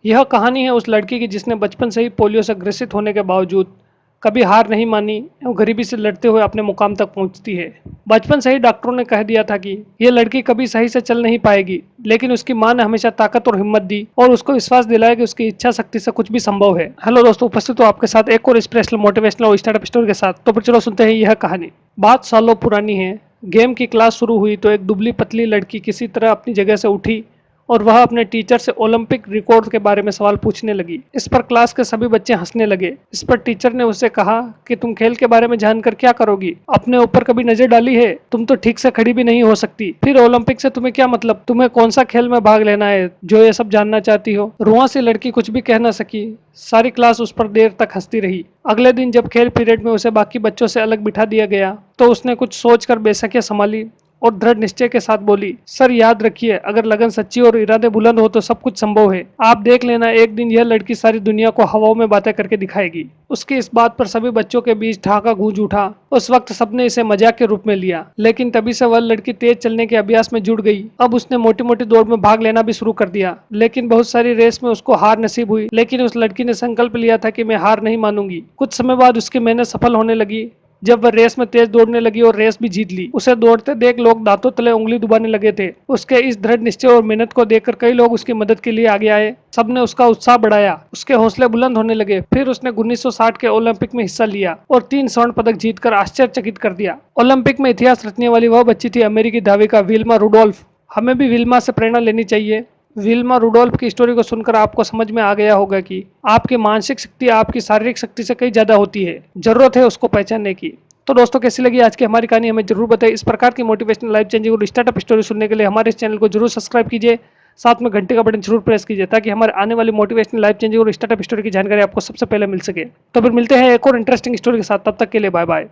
यह कहानी है उस लड़की की जिसने बचपन से ही पोलियो से ग्रसित होने के बावजूद कभी हार नहीं मानी और गरीबी से लड़ते हुए अपने मुकाम तक पहुंचती है। बचपन से ही डॉक्टरों ने कह दिया था कि यह लड़की कभी सही से चल नहीं पाएगी, लेकिन उसकी मां ने हमेशा ताकत और हिम्मत दी और उसको विश्वास दिलाया कि उसकी इच्छा शक्ति से कुछ भी संभव है। हेलो दोस्तों, उपस्थित हो आपके साथ एक और इंस्पिरेशनल मोटिवेशनल और स्टार्टअप स्टोरी के साथ। तो फिर चलो सुनते हैं यह कहानी। बात सालों पुरानी है। गेम की क्लास शुरू हुई तो एक दुबली पतली लड़की किसी तरह अपनी जगह से उठी और वह अपने टीचर से ओलंपिक रिकॉर्ड के बारे में सवाल पूछने लगी। इस पर क्लास के सभी बच्चे हंसने लगे। इस पर टीचर ने उससे कहा कि तुम खेल के बारे में जानकर क्या करोगी? अपने ऊपर कभी नजर डाली है? तुम तो ठीक से खड़ी भी नहीं हो सकती, फिर ओलंपिक से तुम्हें क्या मतलब? तुम्हें कौन सा खेल में भाग लेना है जो ये सब जानना चाहती हो? रुआ सी लड़की कुछ भी कह ना सकी। सारी क्लास उस पर देर तक हंसती रही। अगले दिन जब खेल पीरियड में उसे बाकी बच्चों से अलग बिठा दिया गया तो उसने कुछ सोचकर बेशकियां संभाली और दृढ़ निश्चय के साथ बोली, सर याद रखिए, अगर लगन सच्ची और इरादे बुलंद हो तो सब कुछ संभव है। आप देख लेना, एक दिन यह लड़की सारी दुनिया को हवाओं में बातें करके दिखाएगी। उसकी इस बात पर सभी बच्चों के बीच ठहाका गूंज उठा। उस वक्त सबने इसे मजाक के रूप में लिया, लेकिन तभी से वह लड़की तेज चलने के अभ्यास में जुट गई। अब उसने मोटी मोटी दौड़ में भाग लेना भी शुरू कर दिया, लेकिन बहुत सारी रेस में उसको हार नसीब हुई। लेकिन उस लड़की ने संकल्प लिया था कि मैं हार नहीं मानूंगी। कुछ समय बाद उसकी मेहनत सफल होने लगी। जब वह रेस में तेज दौड़ने लगी और रेस भी जीत ली। उसे दौड़ते देख लोग दांतों तले उंगली दबाने लगे थे। उसके इस दृढ़ निश्चय और मेहनत को देखकर कई लोग उसकी मदद के लिए आगे आए। सबने उसका उत्साह बढ़ाया, उसके हौसले बुलंद होने लगे। फिर उसने 1960 के ओलंपिक में हिस्सा लिया और 3 स्वर्ण पदक जीतकर आश्चर्यचकित कर दिया। ओलंपिक में इतिहास रचने वाली वह बच्ची थी अमेरिकी धाविका विल्मा रुडोल्फ। हमें भी विल्मा से प्रेरणा लेनी चाहिए। विल्मा रुडोल्फ की स्टोरी को सुनकर आपको समझ में आ गया होगा कि आपकी मानसिक शक्ति आपकी शारीरिक शक्ति से कई ज्यादा होती है। जरूरत है उसको पहचानने की। तो दोस्तों, कैसी लगी आज की हमारी कहानी हमें जरूर बताइए। इस प्रकार की मोटिवेशनल लाइफ चेंजिंग और स्टार्टअप स्टोरी सुनने के लिए हमारे इस चैनल को जरूर सब्सक्राइब कीजिए। साथ में घंटे का बटन जरूर प्रेस कीजिए ताकि हमारे आने वाली मोटिवेशनल लाइफ चेंजिंग और स्टार्टअप स्टोरी की जानकारी आपको सबसे पहले मिल सके। तो फिर मिलते हैं एक और इंटरेस्टिंग स्टोरी के साथ। तब तक के लिए बाय बाय।